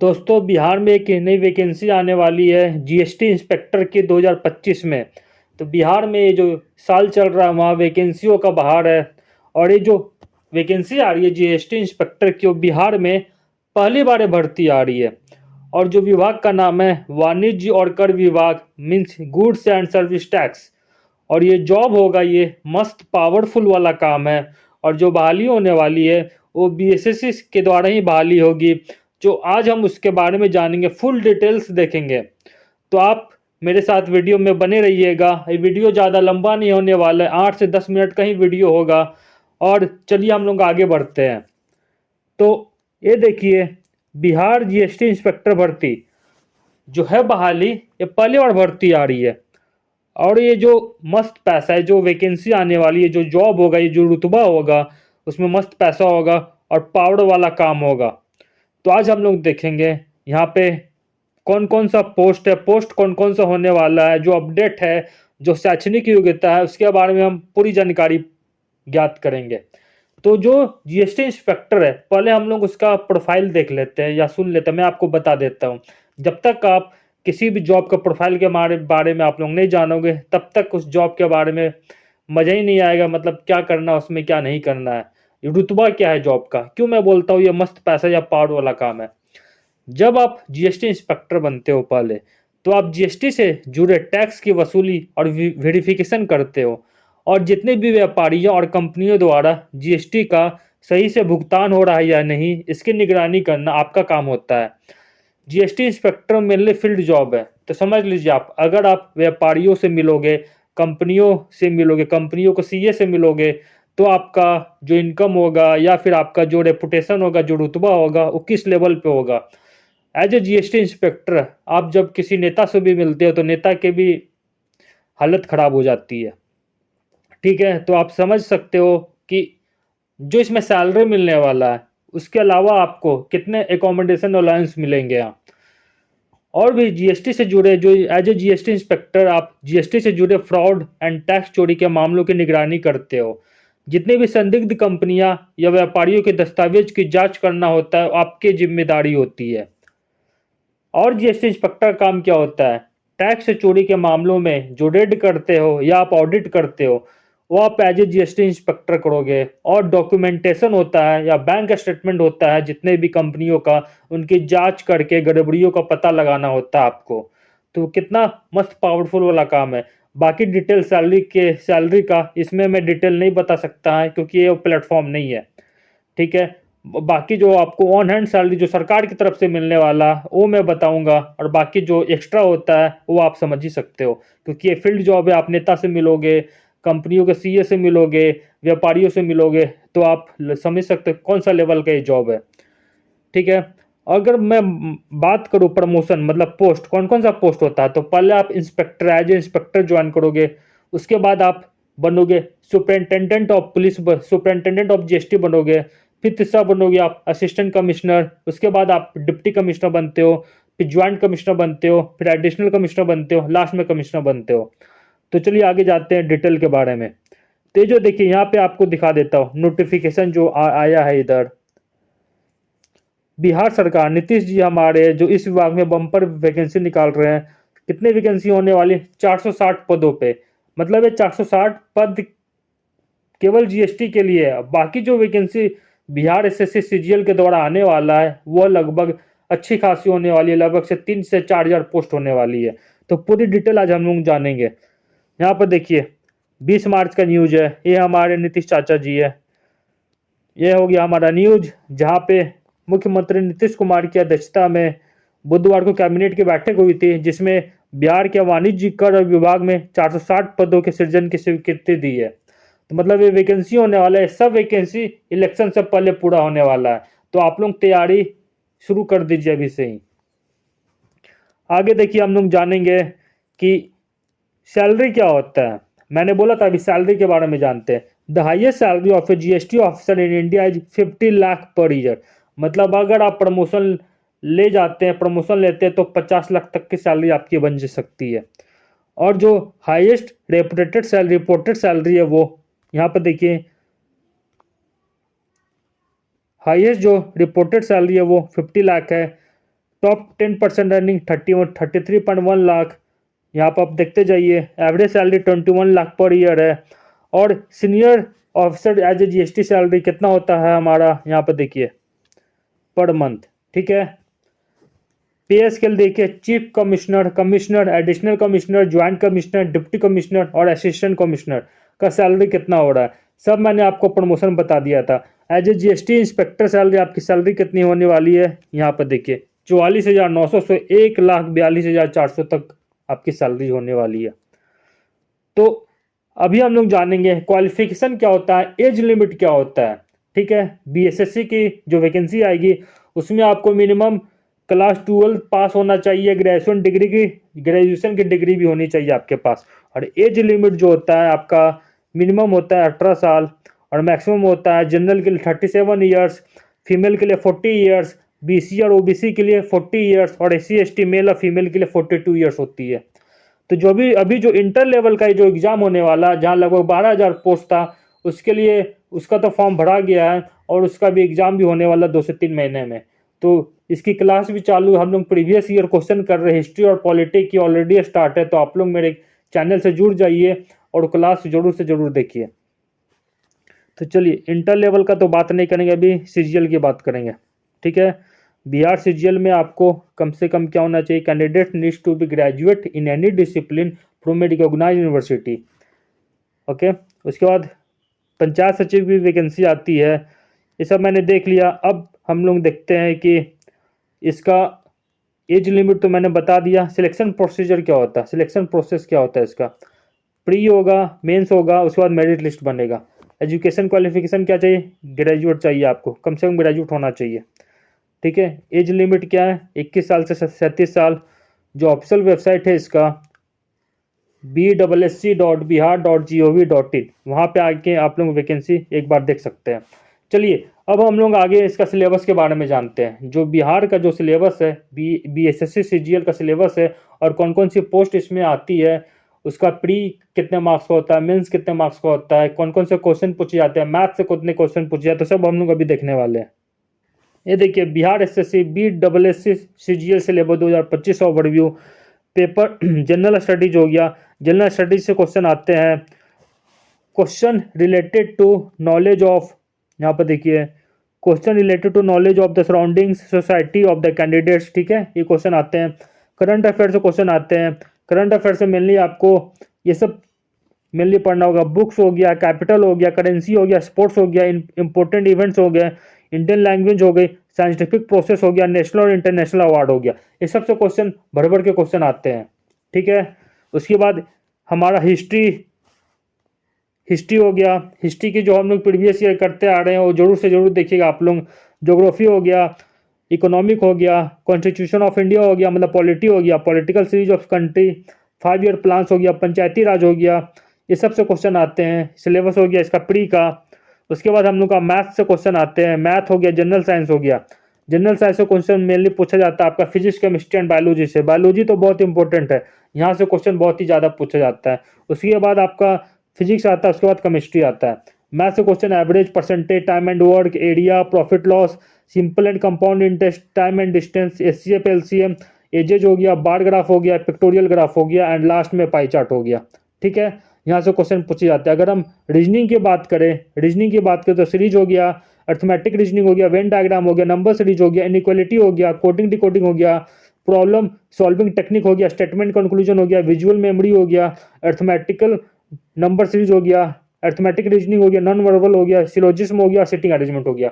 दोस्तों बिहार में एक नई वैकेंसी आने वाली है जीएसटी इंस्पेक्टर की 2025 में। तो बिहार में ये जो साल चल रहा है वहाँ वैकेंसियों का बहार है। और ये जो वैकेंसी आ रही है जीएसटी इंस्पेक्टर की वो बिहार में पहली बार भर्ती आ रही है। और जो विभाग का नाम है वाणिज्य और कर विभाग means goods and service tax. और ये जॉब होगा, ये मस्त पावरफुल वाला काम है। और जो बहाली होने वाली है वो बीएसएससी के द्वारा ही बहाली होगी। जो आज हम उसके बारे में जानेंगे, फुल डिटेल्स देखेंगे। तो आप मेरे साथ वीडियो में बने रहिएगा। ये वीडियो ज़्यादा लंबा नहीं होने वाला है, 8 से 10 मिनट का ही वीडियो होगा। और चलिए हम लोग आगे बढ़ते हैं। तो ये देखिए, बिहार जीएसटी इंस्पेक्टर भर्ती जो है बहाली, ये पहली बार भर्ती आ रही है। और ये जो मस्त पैसा है, जो वैकेंसी आने वाली है, जो जॉब होगा, ये जो रुतबा होगा, उसमें मस्त पैसा होगा और पावर वाला काम होगा। तो आज हम लोग देखेंगे यहाँ पे कौन कौन सा पोस्ट है, पोस्ट कौन कौन सा होने वाला है, जो अपडेट है, जो शैक्षणिक योग्यता है, उसके बारे में हम पूरी जानकारी ज्ञात करेंगे। तो जो जीएसटी इंस्पेक्टर है, पहले हम लोग उसका प्रोफाइल देख लेते हैं या सुन लेते हैं। मैं आपको बता देता हूँ, जब तक आप किसी भी जॉब का प्रोफाइल के बारे में आप लोग नहीं जानोगे तब तक उस जॉब के बारे में मज़ा ही नहीं आएगा। मतलब क्या करना है उसमें, क्या नहीं करना है, रुतबा क्या है जॉब का, क्यों मैं बोलता हूँ ये मस्त पैसा या पावर वाला काम है। जब आप जीएसटी इंस्पेक्टर बनते हो पहले, तो आप जीएसटी से जुड़े टैक्स की वसूली और वेरिफिकेशन करते हो। और जितने भी व्यापारियों और कंपनियों द्वारा जीएसटी का सही से भुगतान हो रहा है या नहीं, इसकी निगरानी करना आपका काम होता है। GST inspector mainly field job है। तो समझ लीजिए, आप अगर आप व्यापारियों से मिलोगे, कंपनियों से मिलोगे, कंपनियों को सीए से मिलोगे, तो आपका जो इनकम होगा या फिर आपका जो रेपुटेशन होगा, जो रुतबा होगा, वो किस लेवल पे होगा। एज ए जीएसटी इंस्पेक्टर आप जब किसी नेता से भी मिलते हो तो नेता के भी हालत खराब हो जाती है। ठीक है, तो आप समझ सकते हो कि जो इसमें सैलरी मिलने वाला है, उसके अलावा आपको कितने एकोमोडेशन अलाउंस मिलेंगे यहाँ। और भी जीएसटी से जुड़े, जो एज ए जीएसटी इंस्पेक्टर आप जीएसटी से जुड़े फ्रॉड एंड टैक्स चोरी के मामलों की निगरानी करते हो। जितनी भी संदिग्ध कंपनियां या व्यापारियों के दस्तावेज की जांच करना होता है, आपकी जिम्मेदारी होती है। और जीएसटी इंस्पेक्टर काम क्या होता है, टैक्स से चोरी के मामलों में जो रेड करते हो या आप ऑडिट करते हो, वो आप एज ए जीएसटी इंस्पेक्टर करोगे। और डॉक्यूमेंटेशन होता है या बैंक स्टेटमेंट होता है जितने भी कंपनियों का, उनकी जांच करके गड़बड़ियों का पता लगाना होता है आपको। तो कितना मस्त पावरफुल वाला काम है। बाकी डिटेल सैलरी का इसमें मैं डिटेल नहीं बता सकता है क्योंकि ये प्लेटफॉर्म नहीं है। ठीक है, बाकी जो आपको ऑन हैंड सैलरी जो सरकार की तरफ से मिलने वाला वो मैं बताऊंगा। और बाकी जो एक्स्ट्रा होता है वो आप समझ ही सकते हो, क्योंकि ये फील्ड जॉब है। आप नेता से मिलोगे, कंपनियों के सीए से मिलोगे, व्यापारियों से मिलोगे, तो आप समझ सकते हो कौन सा लेवल का ये जॉब है। ठीक है, अगर मैं बात करूं प्रमोशन मतलब पोस्ट, कौन कौन सा पोस्ट होता है, तो पहले आप inspector as a inspector join करोगे। उसके बाद आप बनोगे superintendent of police, superintendent of GST बनोगे। फिर तीसरा बनोगे आप असिस्टेंट कमिश्नर। उसके बाद आप डिप्टी कमिश्नर बनते हो, फिर ज्वाइंट कमिश्नर बनते हो, फिर एडिशनल कमिश्नर बनते हो, लास्ट में कमिश्नर बनते हो। तो चलिए आगे जाते हैं डिटेल के बारे में। तो ये जो देखिए यहाँ पे आपको दिखा देता हूँ नोटिफिकेशन जो आया है इधर। बिहार सरकार, नीतीश जी हमारे जो इस विभाग में बम्पर वैकेंसी निकाल रहे हैं। कितने वैकेंसी होने वाली, 460 पदों पे। मतलब ये 460 पद केवल जीएसटी के लिए है। बाकी जो वैकेंसी बिहार एसएससी सीजीएल के द्वारा आने वाला है वो लगभग अच्छी खासी होने वाली है, लगभग से 3 से 4 हजार पोस्ट होने वाली है। तो पूरी डिटेल आज हम लोग जानेंगे। यहाँ पर देखिए 20 मार्च का न्यूज है, ये हमारे नीतीश चाचा जी है। ये हो गया हमारा न्यूज, जहाँ पे मुख्यमंत्री नीतीश कुमार की अध्यक्षता में बुधवार को कैबिनेट की बैठक हुई थी, जिसमें बिहार के वाणिज्य कर विभाग में 460 पदों के सृजन की स्वीकृति दी है। तो मतलब ये वैकेंसी होने वाला है, सब वैकेंसी इलेक्शन से पहले पूरा होने वाला है। तो आप लोग तैयारी शुरू कर दीजिए अभी से ही। आगे देखिए हम लोग जानेंगे कि सैलरी क्या होता है। मैंने बोला था अभी सैलरी के बारे में जानते हैं। The highest salary of A GST officer in India is 50 lakh per year. मतलब अगर आप प्रमोशन ले जाते हैं, प्रमोशन लेते हैं, तो 50 लाख तक की सैलरी आपकी बन जा सकती है। और जो हाईएस्ट रिपोर्टेड सैलरी है वो यहाँ पर देखिए, हाईएस्ट जो रिपोर्टेड सैलरी है वो 50 लाख है। टॉप 10% अर्निंग 33.1 लाख, यहाँ पर आप देखते जाइए। एवरेज सैलरी 21 लाख पर ईयर है। और senior officer as a GST salary कितना होता है हमारा, यहाँ पर देखिए पर मंथ, ठीक है। पे स्केल देखिए, chief commissioner, commissioner, additional commissioner, joint commissioner, deputy commissioner और असिस्टेंट कमिश्नर का सैलरी कितना हो रहा है, सब मैंने आपको प्रमोशन बता दिया था। As a GST inspector salary आपकी सैलरी कितनी होने वाली है, यहाँ पर देखिए 44,900 से 1,42,400 तक आपकी सैलरी होने वाली है। तो अभी हम लोग जानेंगे क्वालिफिकेशन क्या होता है, एज लिमिट क्या होता है, ठीक है। बीएसएससी की जो वैकेंसी आएगी उसमें आपको मिनिमम क्लास 12 पास होना चाहिए, ग्रेजुएशन की डिग्री भी होनी चाहिए आपके पास। और एज लिमिट जो होता है आपका मिनिमम होता है 18 साल और मैक्सिमम होता है जनरल के लिए 37 ईयर्स, फीमेल के लिए 40 ईयर्स, बीसी और ओबीसी के लिए 40 ईयर्स और एससी एसटी मेल और फीमेल के लिए 42 ईयर्स होती है। तो जो भी अभी जो इंटर लेवल का जो एग्ज़ाम होने वाला, जहाँ लगभग 12,000 पोस्ट था, उसके लिए उसका तो फॉर्म भरा गया है और उसका भी एग्ज़ाम भी होने वाला 2 से 3 महीने में। तो इसकी क्लास भी चालू है। हम लोग प्रीवियस ईयर क्वेश्चन कर रहे हैं, हिस्ट्री और पॉलिटिक्स की ऑलरेडी स्टार्ट है। तो आप लोग मेरे चैनल से जुड़ जाइए और क्लास जरूर से जरूर देखिए। तो चलिए इंटर लेवल का तो बात नहीं करेंगे, अभी सीजीएल की बात करेंगे, ठीक है। बिहार सीजीएल में आपको कम से कम क्या होना चाहिए, candidate needs to be graduate in any discipline from a recognise university, okay. उसके बाद पंचायत सचिव की वैकेंसी आती है, ये सब मैंने देख लिया। अब हम लोग देखते हैं कि इसका एज लिमिट तो मैंने बता दिया। सिलेक्शन प्रोसीजर क्या होता है, सिलेक्शन प्रोसेस क्या होता है इसका, प्री होगा, मेंस होगा, उसके बाद मेरिट लिस्ट बनेगा। एजुकेशन क्वालिफिकेशन क्या चाहिए, ग्रेजुएट चाहिए, आपको कम से कम ग्रेजुएट होना चाहिए, ठीक है। एज लिमिट क्या है, 21 साल से 37 साल। जो ऑफिशियल वेबसाइट है इसका bssc.bihar.gov.in, वहाँ पे आके आप लोग वैकेंसी एक बार देख सकते हैं। चलिए अब हम लोग आगे इसका सिलेबस के बारे में जानते हैं। जो बिहार का जो सिलेबस है, बीएसएससी सीजीएल का सिलेबस है और कौन कौन सी पोस्ट इसमें आती है, उसका प्री कितने मार्क्स का होता है, मेंस कितने मार्क्स का होता है, कौन कौन से क्वेश्चन पूछे जाते हैं, मैथ से कितने क्वेश्चन पूछे जाते हैं, तो सब हम लोग अभी देखने वाले हैं। ये देखिए Bihar SSC BSSC CGL syllabus 2025 overview paper general studies हो गया। जनरल स्टडीज से क्वेश्चन आते हैं, question related to knowledge of, यहाँ पर देखिए question related to knowledge of the surroundings society of the candidates, ठीक है, ये क्वेश्चन आते हैं। करंट अफेयर से क्वेश्चन आते हैं। करंट अफेयर से मेनली आपको ये सब मेनली पढ़ना होगा। बुक्स हो गया, कैपिटल हो गया, करेंसी हो गया, स्पोर्ट्स हो गया, इंपॉर्टेंट इवेंट्स हो गए, इंडियन लैंग्वेज हो गई, साइंटिफिक प्रोसेस हो गया, नेशनल और इंटरनेशनल अवार्ड हो गया। ये सबसे क्वेश्चन भर भर के क्वेश्चन आते हैं, ठीक है। उसके बाद हमारा हिस्ट्री हो गया। हिस्ट्री की जो हम लोग प्रीवियस ईयर करते आ रहे हैं वो जरूर से जरूर देखिएगा आप लोग। ज्योग्राफी हो गया, इकोनॉमिक हो गया, कॉन्स्टिट्यूशन ऑफ इंडिया हो गया, मतलब पॉलिटी हो गया, political series of country, 5 year plans हो गया, पंचायती राज हो गया, ये सब से क्वेश्चन आते हैं। सिलेबस हो गया इसका प्री का। उसके बाद हम लोग का मैथ से क्वेश्चन आते हैं। मैथ हो गया, जनरल साइंस हो गया। जनरल साइंस से क्वेश्चन मेनली पूछा जाता है आपका फिजिक्स, केमिस्ट्री एंड बायोलॉजी से। बायोलॉजी तो बहुत इंपॉर्टेंट है, यहाँ से क्वेश्चन बहुत ही ज़्यादा पूछा जाता है। उसके बाद आपका फिजिक्स आता है, उसके बाद केमिस्ट्री आता है। मैथ से question average, percentage, time and work, area, profit loss, simple and compound interest, time and distance, HCF, LCM, edges हो गया, बार ग्राफ हो गया, पिक्टोरियल ग्राफ हो गया एंड लास्ट में पाई चार्ट हो गया, ठीक है। यहाँ से क्वेश्चन पूछे जाते हैं। अगर हम रीजनिंग की बात करें, तो सीरीज हो गया, अर्थमेटिक रीजनिंग हो गया, वेन डायग्राम हो गया, नंबर सीरीज हो गया, इनइक्वालिटी हो गया, कोडिंग डिकोडिंग हो गया, प्रॉब्लम सॉल्विंग टेक्निक हो गया, स्टेटमेंट कंक्लूजन हो गया, विजुअल मेमोरी हो गया, अर्थमेटिकल नंबर सीरीज हो गया, अर्थमेटिक रीजनिंग हो गया, नॉन वर्बल हो गया, सिलोजिज्म हो गया, सिटिंग अरेंजमेंट हो गया।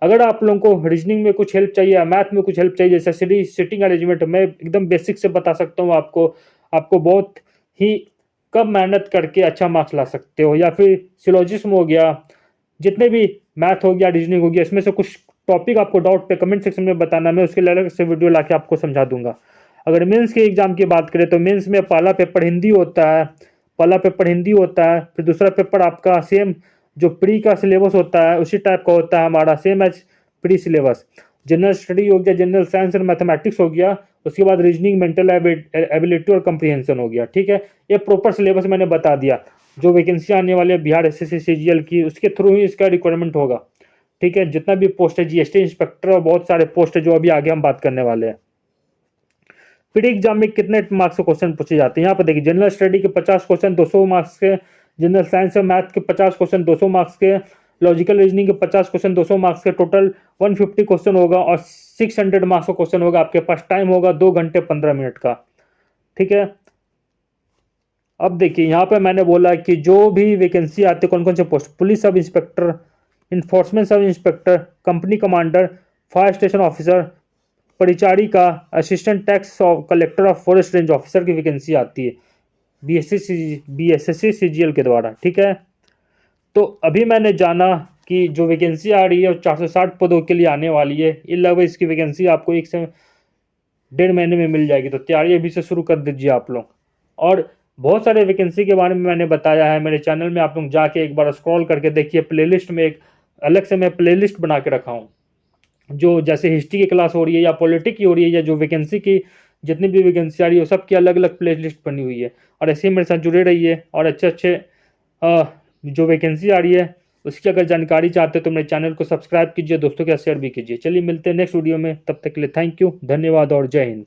अगर आप लोगों को रीजनिंग में कुछ हेल्प चाहिए या मैथ में कुछ हेल्प चाहिए, जैसे सिटिंग अरेंजमेंट, मैं एकदम बेसिक से बता सकता हूँ आपको बहुत ही कम मेहनत करके अच्छा मार्क्स ला सकते हो। या फिर सिलोजिज्म हो गया, जितने भी मैथ हो गया, रीजनिंग हो गया, इसमें से कुछ टॉपिक आपको डाउट पे कमेंट सेक्शन में बताना, मैं उसके लिए अलग से वीडियो लाके आपको समझा दूंगा। अगर मेंस के एग्जाम की बात करें तो मेंस में पहला पेपर हिंदी होता है, फिर दूसरा पेपर आपका सेम जो प्री का सिलेबस होता है उसी टाइप का होता है हमारा, same as pre syllabus. General study हो गया, जनरल साइंस और मैथमेटिक्स हो गया, उसके बाद रीजनिंग, मेंटल एबिलिटी और कंप्रीहेंशन हो गया, ठीक है। ये प्रॉपर सिलेबस मैंने बता दिया। जो वैकेंसी आने वाली है बिहार एसएससी सीजीएल की, उसके थ्रू ही इसका रिक्वायरमेंट होगा, ठीक है। जितना भी पोस्ट है, जीएसटी इंस्पेक्टर और बहुत सारे पोस्ट है जो अभी आगे हम बात करने वाले हैं। फिर एग्जाम में कितने मार्क्स के क्वेश्चन पूछे जाते हैं, यहाँ पर देखिए जनरल स्टडी के 50 क्वेश्चन 200 मार्क्स के, जनरल साइंस और मैथ के 50 क्वेश्चन 200 मार्क्स के, लॉजिकल रीजनिंग के 50 क्वेश्चन 200 मार्क्स के, टोटल 150 क्वेश्चन होगा और 600 मार्क्स का क्वेश्चन होगा। आपके पास टाइम होगा 2 घंटे 15 मिनट का। ठीक है, अब देखिए यहाँ पे मैंने बोला कि जो भी वैकेंसी आती है, कौन कौन से post, police sub inspector, enforcement sub inspector, company commander, fire station officer, परिचारिका, assistant tax collector of forest range officer की वैकेंसी आती है बीएसएससी सीजीएल के द्वारा। ठीक है, तो अभी मैंने जाना कि जो वैकेंसी आ रही है वो 460 पदों के लिए आने वाली है। इन लगभग इसकी वैकेंसी आपको 1 से 1.5 महीने में मिल जाएगी, तो तैयारी अभी से शुरू कर दीजिए आप लोग। और बहुत सारे वैकेंसी के बारे में मैंने बताया है मेरे चैनल में, आप लोग जाके एक बार स्क्रॉल करके देखिए। प्लेलिस्ट में एक अलग से मैं प्लेलिस्ट बना के रखा हूँ, जो जैसे हिस्ट्री की क्लास हो रही है या पॉलिटिक्स की हो रही है या जो वैकेंसी की जितनी भी वैकेंसी आ रही है, सबकी अलग अलग प्लेलिस्ट बनी हुई है। और ऐसे ही मेरे साथ जुड़े रहिए, और अच्छे अच्छे जो वैकेंसी आ रही है उसकी अगर जानकारी चाहते हो तो मेरे चैनल को सब्सक्राइब कीजिए, दोस्तों के साथ शेयर भी कीजिए। चलिए मिलते हैं नेक्स्ट वीडियो में, तब तक के लिए थैंक यू, धन्यवाद और जय हिंद।